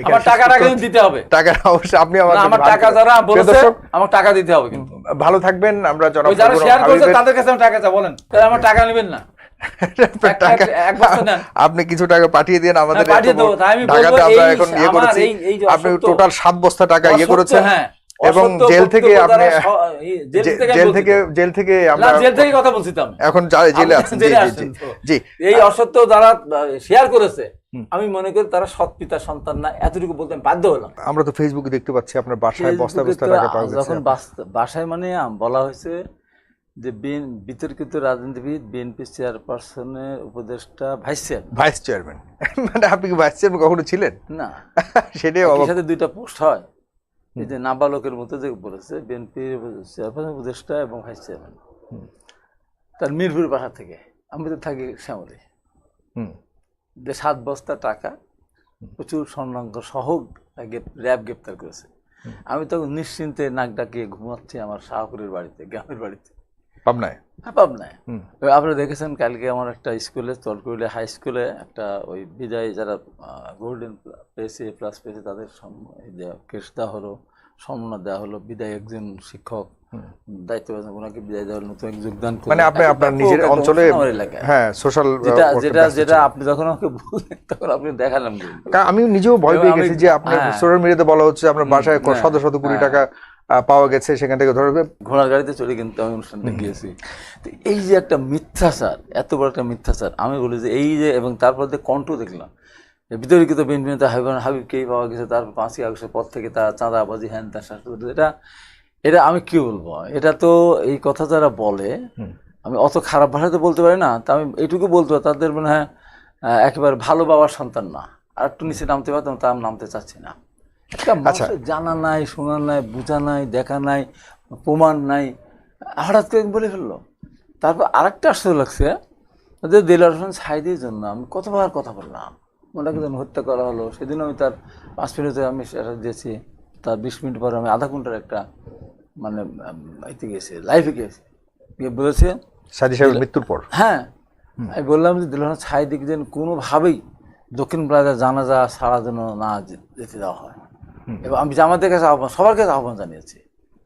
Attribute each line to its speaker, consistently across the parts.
Speaker 1: আমার টাকাটা কিন্তু দিতে হবে।
Speaker 2: টাকা অবশ্যই আপনি
Speaker 1: আমার টাকা যারা বলেছে আমার টাকা দিতে হবে কিন্তু।
Speaker 2: ভালো থাকবেন। আমরা জনাব
Speaker 1: যারা শেয়ার করছে তাদের কাছে আমি টাকা চাই, বলেন তাহলে আমার টাকা নেবেন না?
Speaker 2: আপনি কিছু টাকা পাঠিয়ে দিন আমাদের
Speaker 1: ঢাকাতে। আমরা
Speaker 2: এখন ইয়ে করেছি, আপনি টোটাল 7 বস্তা টাকা ইয়ে করেছেন এবং জেল থেকে আপনি জেল থেকে আমরা
Speaker 1: জেল থেকে কথা বলছি তো,
Speaker 2: এখন জেলে আছেন। জি,
Speaker 1: এই অসত্য যারা শেয়ার করেছে আমি মনে করি তারা সৎ পিতার সন্তান না, এতটুকু বলতে আমি বাধ্য হলাম।
Speaker 2: আমরা তো ফেসবুকে দেখতে পাচ্ছি আপনার বাসায় বস্তা বস্তা টাকা পাওয়া গেছে।
Speaker 1: যখন বাসায় মানে বলা হয়েছে যে বিতর্কিত রাজনীতিবিদ বিএনপি চেয়ারপারসনের উপদেষ্টা ভাইস চেয়ারম্যান
Speaker 2: মানে আপনি কি ভাইস চেয়ারম্যান কখনো ছিলেন?
Speaker 1: না,
Speaker 2: সেটাই
Speaker 1: সাথে দুইটা পোস্ট হয়, এই যে নাবালকের মতো যে বলেছে বিএনপির চেয়ারপারসন উপদেষ্টা এবং ভাইস চেয়ারম্যান, তার মিরপুর বাসা থেকে। আমি তো থাকি শ্যামলী, 7 বস্তা টাকা প্রচুর স্বর্ণাঙ্গ সহ র্যাব গ্রেপ্তার করেছে। আমি তখন নিশ্চিন্তে নাক ডাকিয়ে ঘুমাচ্ছি আমার শাহপুরের বাড়িতে, গ্রামের বাড়িতে,
Speaker 2: পাবনায়।
Speaker 1: পাবনায়। আপনারা দেখেছেন কালকে আমার একটা স্কুলে, তলকুইলে হাই স্কুলে একটা ওই বিদায় যারা গোল্ডেন পেয়েছে, প্লাস পেয়েছে তাদের কেস দেওয়া হলো, সম্মাননা দেওয়া হলো। বিদায় একজন শিক্ষক দায়িত্ব পালন, ওনাকে বিদায় দেওয়া হলো, নতুন যোগদান করে।
Speaker 2: মানে আপনি আপনার নিজের অঞ্চলে, হ্যাঁ, সোশ্যাল
Speaker 1: যেটা আপনি যখন আমাকে বললেন তখন আপনি দেখালাম।
Speaker 2: আমি নিজেও ভয় পেয়ে গেছি যে আপনার সোশ্যাল মিডিয়াতে বলা হচ্ছে আপনার বাসায় শত কোটি টাকা পাওয়া গেছে, সেখান থেকে ধরবে
Speaker 1: ঘোড়ার গাড়িতে চলে। কিন্তু আমি অনুষ্ঠানটা গিয়েছি, তো এই যে একটা মিথ্যাচার, এত বড় একটা মিথ্যাচার, আমি বলি যে এই যে, এবং তারপর কণ্ঠ দেখলাম বিতর্কিত বিএনপি নেতা হাবিবকেই পাওয়া গেছে, তারপর 5ই আগস্টের পর থেকে তার চাঁদাবাজি হ্যান তার শাসক। এটা আমি কি বলবো, এটা তো এই কথা যারা বলে, আমি অত খারাপ ভাষাতে বলতে পারি না, তা আমি এইটুকু বলতে পারি তাদের মনে হয় একেবারে ভালো বাবার সন্তান না। আর একটু নিচে নামতে পারতাম, তা আমি নামতে চাচ্ছি না। জানা নাই, শোনা নাই, বোঝা নাই, দেখা নাই, প্রমাণ নাই, হঠাৎ করে বলে ফেললো। তারপর আরেকটা আশ্চর্য লাগছে যে দেলোয়ার হোসেন সাঈদীর জন্য আমি কতবার কথা বললাম, ওনাকে যখন হত্যা করা হলো সেদিন আমি তার 5 মিনিটে আমি সেটা দিয়েছি, তার 20 মিনিট পরে আমি আধা ঘন্টার একটা মানে এতে গেছি, লাইভে গিয়েছি, গিয়ে বলেছে
Speaker 2: সাঈদী সাহেবের মৃত্যুর পর,
Speaker 1: হ্যাঁ, আমি বললাম যে দেলোয়ার হোসেন সাঈদীকে যেন কোনোভাবেই দক্ষিণ প্লাজার জানাজা ছাড়া যেন না যেতে দেওয়া হয়। এবং আমি জামাতের কাছে সবার কাছে আহ্বান জানিয়েছি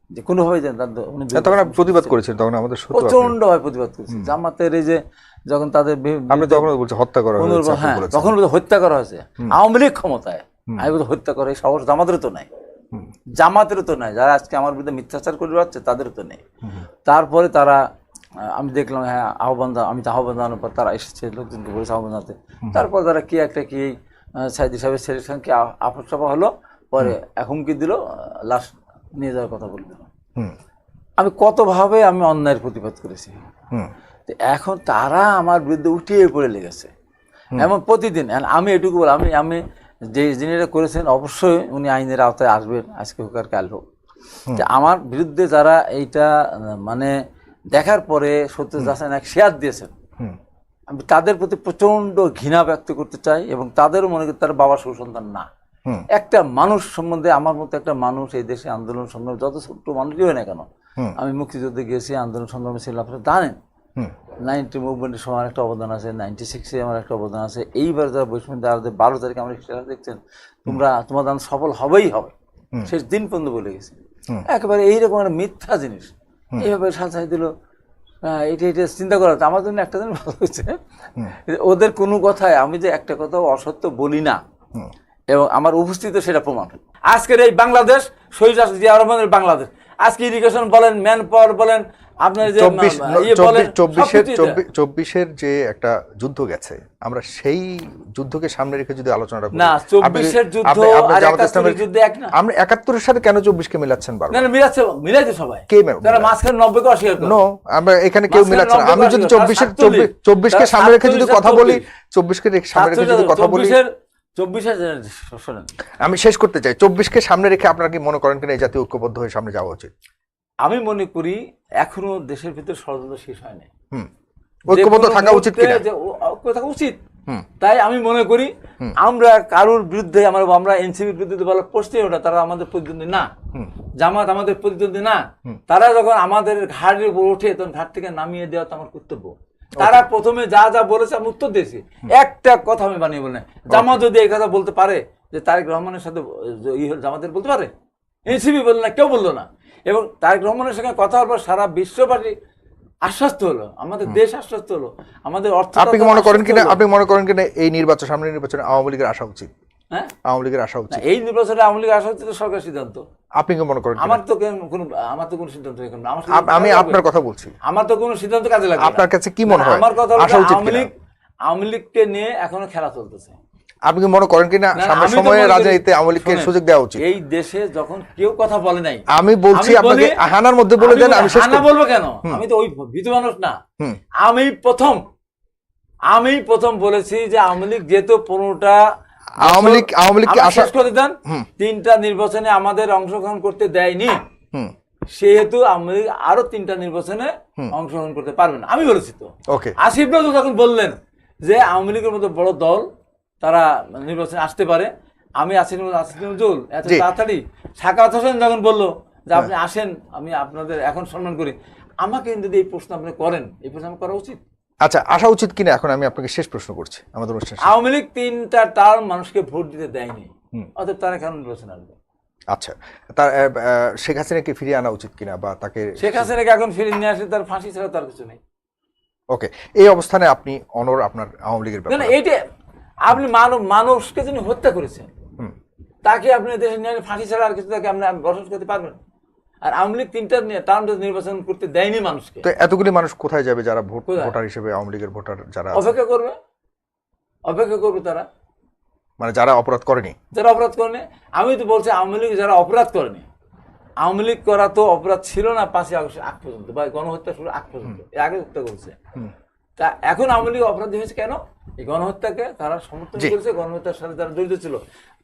Speaker 1: যে কোনোভাবেই
Speaker 2: তখন প্রতিবাদ করেছেন, তখন আমাদের
Speaker 1: প্রচন্ডভাবে প্রতিবাদ করেছি। জামাতের এই যে যখন তাদের
Speaker 2: হত্যা করা হয়েছে,
Speaker 1: হ্যাঁ, তখন হত্যা করা হয়েছে, আওয়ামী লীগ ক্ষমতায়, আমি বলতে হত্যা করে সাহস জামাতেরও তো নাই, জামাতেরও তো নাই, যারা আজকে আমার বিরুদ্ধে মিথ্যাচার করে যাচ্ছে তাদেরও তো নেই। তারপরে তারা, আমি দেখলাম হ্যাঁ আহ্বান জানানোর পর তারা এসেছে, লোকজনকে বলেছে আহ্বান জানাতে। তারপর তারা কি একটা কি সাঈদী সাহেবের ছেলের সঙ্গে কি আপস চাপা হলো, পরে হুমকি দিল, লাশ নিয়ে যাওয়ার কথা বলে দিল। আমি কতভাবে আমি অন্যায়ের প্রতিবাদ করেছি, এখন তারা আমার বিরুদ্ধে উঠিয়ে পড়ে লেগেছে। এমন প্রতিদিন আমি এটুকু বল, আমি যে যিনি এটা করেছেন অবশ্যই উনি আইনের আওতায় আসবেন, আজকে হোক আর কাল হোক। আমার বিরুদ্ধে যারা এইটা মানে দেখার পরে সত্য যাচ্ছেন এক শেয়ার দিয়েছেন, আমি তাদের প্রতি প্রচন্ড ঘৃণা ব্যক্ত করতে চাই, এবং তাদেরও মনে করি তার বাবা সুসন্তান না। একটা মানুষ সম্বন্ধে, আমার মতো একটা মানুষ এই দেশে আন্দোলন সংগ্রাম, যত ছোট্ট মানুষই হয় না কেন, আমি মুক্তিযুদ্ধে গিয়েছি, আন্দোলন সংগ্রামে ছিলাম, আপনারা জানেন 90 মুভমেন্টের সময় একটা অবদান আছে, 96-এ আমার একটা অবদান আছে। এইবার যারা বৈষম্য 12 তারিখে আমরা দেখছেন, তোমাদের সফল হবেই হবে, শেষ দিন পর্যন্ত বলে গেছি। একেবারে এইরকম একটা মিথ্যা জিনিস এইভাবে সাজাই দিল, এটা চিন্তা করা। আমার জন্য একটা দিন ভালো হয়েছে, ওদের কোনো কথায় আমি যে একটা কথা অসত্য বলি না, এবং আমার উপস্থিত সেটা প্রমাণ। আজকের এই বাংলাদেশ শহীদ রাষ্ট্রপতি জিয়া রহমানের বাংলাদেশ, আজকে ইরিগেশন বলেন, ম্যান পাওয়ার বলেন, আপনার যে
Speaker 2: 24-এর যে একটা যুদ্ধ গেছে, আমরা সেই যুদ্ধকে সামনে রেখে যদি আলোচনাটা করি,
Speaker 1: না 24-এর যুদ্ধ আর 71-এর যুদ্ধ এক না।
Speaker 2: আমরা 71-এর সাথে কেন 24-কে মিলাচ্ছেন বারবার?
Speaker 1: না মিলাচ্ছে সবাই,
Speaker 2: কে
Speaker 1: যারা মাঝখানে 90-কে অস্বীকার করে।
Speaker 2: নো, আমরা এখানে কেউ মিলাচ্ছে না। আমি যদি 24-কে সামনে রেখে যদি কথা বলি, 24-কে সামনে রেখে যদি কথা বলি, আমি শেষ করতে চাই, 24-কে সামনে রেখে আপনারা কি মনে করেন কিনা এই জাতীয় ঐক্যবদ্ধ হয়ে সামনে যাওয়া উচিত?
Speaker 1: আমি মনে করি এখনো দেশের ভিতরে ষড়যন্ত্র শেষ হয়নি,
Speaker 2: ঐক্যবদ্ধ থাকা উচিত কিনা,
Speaker 1: থাকা উচিত। তাই আমি মনে করি আমরা কারোর বিরুদ্ধে, আমরা এনসিপির বিরুদ্ধে বলা প্রশ্নই ওটা, তারা আমাদের প্রতিদ্বন্দ্বী না, জামাত আমাদের প্রতিদ্বন্দ্বী না। তারা যখন আমাদের ঘাটের উপর ওঠে তখন ঘাট থেকে নামিয়ে দেওয়া তো আমার কর্তব্য। তারা প্রথমে যা যা বলেছে আমি উত্তর দিয়েছি, একটা কথা আমি বানিয়ে বলি না। জামাত যদি এই কথা বলতে পারে, যে তারেক রহমানের সাথে জামাতের বলতে পারে? এনসিপি বললো না, কেউ বললো না। এবং তারেক রহমানের সঙ্গে কথা হওয়ার পর সারা বিশ্ববাসী আশ্বস্ত হলো, আমাদের দেশ আশ্বস্ত হলো, আমাদের অর্থ।
Speaker 2: আপনি মনে করেন কিনা এই নির্বাচন, সামনের নির্বাচনে আওয়ামী লীগের আসা উচিত? হ্যাঁ, আওয়ামী লীগের আসা উচিত।
Speaker 1: এই নির্বাচনে আওয়ামী লীগ আসা উচিত সরকার সিদ্ধান্ত।
Speaker 2: আপনি কি মনে করেন?
Speaker 1: আমার তো কোনো সিদ্ধান্ত এখন না।
Speaker 2: আমি আপনার কথা বলছি।
Speaker 1: আমার তো কোনো সিদ্ধান্ত কাজে লাগবে।
Speaker 2: আপনার কাছে কি মনে হয়?
Speaker 1: আমার কথা আওয়ামী লীগকে নিয়ে এখনো খেলা চলতেছে।
Speaker 2: আপনি কি মনে করেন কিনা সামনের সময়ে রাজনীতিতে আওয়ামী লীগকে সুযোগ দেওয়া উচিত?
Speaker 1: এই দেশে যখন কেউ কথা বলে নাই,
Speaker 2: আমি বলছি আপনাকে হানার মধ্যে বলে দেন। আমি শেষ
Speaker 1: না বলবো কেন? আমি তো ওই ভীতু মানুষ না। আমি প্রথম বলেছি যে আওয়ামী লীগ যেহেতু 15টা
Speaker 2: আওয়ামী লীগ
Speaker 1: শেষ করে দেন, 3টা নির্বাচনে আমাদের অংশগ্রহণ করতে দেয়নি, সেহেতু আওয়ামী লীগ আরো 3টা নির্বাচনে অংশগ্রহণ করতে পারবে না। আমি বলেছি তো। আসিফ নজরুল যখন বললেন যে আওয়ামী লীগের মতো বড় দল তারা নির্বাচনে আসতে পারে, আমি আসিফ নজরুল এত তাড়াতাড়ি, সাকাওয়াত হোসেন যখন বললো যে আপনি আসেন, আমি আপনাদের এখন সম্মান করি, আমাকে যদি এই প্রশ্ন আপনি করেন, এই প্রশ্ন আমার করা উচিত?
Speaker 2: আচ্ছা, আসা উচিত কিনা এখন আমি আপনাকে শেষ প্রশ্ন করছি আমাদের অনুষ্ঠানে।
Speaker 1: আওয়ামী লীগ 3টা টার্ম মানুষকে ভোট দিতে দেয়নি, অতএব তারা কেন নির্বাচন আসবে?
Speaker 2: আচ্ছা, তার শেখ হাসিনাকে ফিরিয়ে আনা উচিত কিনা, বা তাকে
Speaker 1: শেখ হাসিনাকে এখন ফিরিয়ে নিয়ে আসলে তার ফাঁসি ছাড়া তার কিছু নেই।
Speaker 2: ওকে, এই অবস্থানে আপনি অনর আপনার আওয়ামী লীগের ব্যাপারে?
Speaker 1: না, এইটা আপনি মানুষকে যিনি হত্যা করেছেন তাকে আপনি দেশে নিয়ে ফাঁসি ছাড়া আর কিছু তাকে আপনি বসবাস করতে পারবেন? আর আওয়ামী লীগ 3টা টার্ম নির্বাচন করতে দেয়নি মানুষকে।
Speaker 2: তো এতগুলি মানুষ কোথায় যাবে যারা ভোটার হিসেবে আওয়ামী লীগের ভোটার যারা
Speaker 1: অপেক্ষা করবে তারা,
Speaker 2: মানে যারা অপরাধ করেনি।
Speaker 1: আমি তো বলছি আওয়ামী লীগ যারা অপরাধ করেনি, আওয়ামী লীগ করা তো অপরাধ ছিল না 5ই আগস্টের আগ পর্যন্ত বা গণহত্যা শুরু আগ পর্যন্ত, এর আগে হত্যা করছে। তা এখন আওয়ামী লীগ অপরাধী হয়েছে কেন? এই গণহত্যাকে তারা সমর্থন করেছে, গণহত্যার সাথে তারা জড়িত ছিল।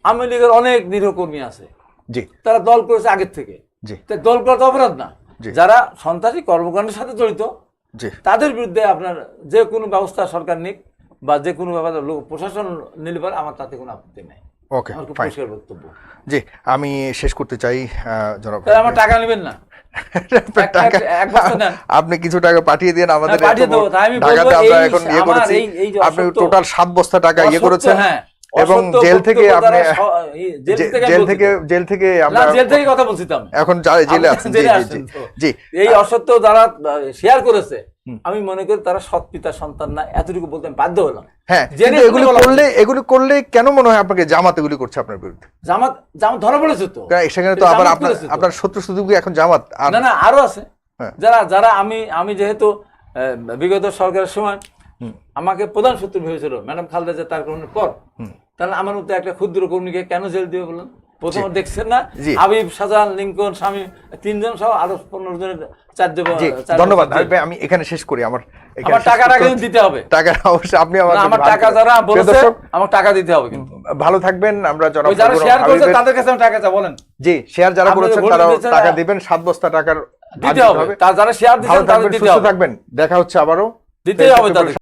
Speaker 1: আওয়ামী লীগের অনেক দৃঢ় কর্মী আছে, তারা দল করেছে আগের থেকে। দল করা তো অপরাধ না। যারা সন্ত্রাসী কর্মকাণ্ডের সাথে জড়িত তাদের বিরুদ্ধে আপনার যে কোনো ব্যবস্থা সরকার নিক বা যে কোনো ব্যাপারে প্রশাসন নিলে পারে, আমার তাতে কোনো আপত্তি নেই।
Speaker 2: ওকে,
Speaker 1: পরিষ্কার বক্তব্য।
Speaker 2: জি, আমি শেষ করতে চাই জনাব,
Speaker 1: আমার টাকা নেবেন না,
Speaker 2: আপনি কিছু টাকা পাঠিয়ে দিন আমাদের ঢাকাতে। আমরা এখন ইয়ে করেছি, আপনি টোটাল 7 বস্তা টাকা ইয়ে করেছেন, এবং জেল থেকে আপনি জেল থেকে কথা বলছি তো, এখন জেলে আছেন। জি,
Speaker 1: এই অসত্য যারা শেয়ার করেছে, আমি মনে করি তারা সৎ পিতা সন্তান না, এতটুকু বলতে আমি বাধ্য হলাম।
Speaker 2: হ্যাঁ, এগুলি করলে কেন মনে হয় আপনাকে জামাত এগুলি করছে আপনার বিরুদ্ধে?
Speaker 1: জামাত ধরা পড়েছে তো,
Speaker 2: সেখানে তো আবার আপনার শত্রু শুধু এখন জামাত
Speaker 1: না, আরো আছে যারা আমি যেহেতু বিগত সরকারের সময় আমাকে প্রধান শত্রু ভেবেছিল ম্যাডাম খালেদা জিয়া, তার গ্রহণের পর, তাহলে আমার মধ্যে একটা ক্ষুদ্র কর্মীকে কেন জেল দিবে বলুন? প্রথম দেখছেন না, হাবিব, শাহজাহান, লিঙ্কন, স্বামী, 3 জন সহ আরো 15 জনের 4 জন।
Speaker 2: ধন্যবাদ। আমি এখানে শেষ করি। আমার
Speaker 1: টাকাটা কিন্তু দিতে হবে।
Speaker 2: টাকা অবশ্যই আপনি
Speaker 1: আমার টাকা যারা বলেছে আমার টাকা দিতে হবে কিন্তু।
Speaker 2: ভালো থাকবেন। আমরা
Speaker 1: যারা শেয়ার করেছে তাদের কাছে টাকা চা বলেন।
Speaker 2: জি, শেয়ার যারা করেছেন তারা টাকা দিবেন, 7 বস্তা টাকার
Speaker 1: দিতে হবে। যারা শেয়ার দিবেন তাদের দিতে হবে।
Speaker 2: সুস্থ থাকবেন। দেখা হচ্ছে আবারও,
Speaker 1: দিতে হবে তাদের।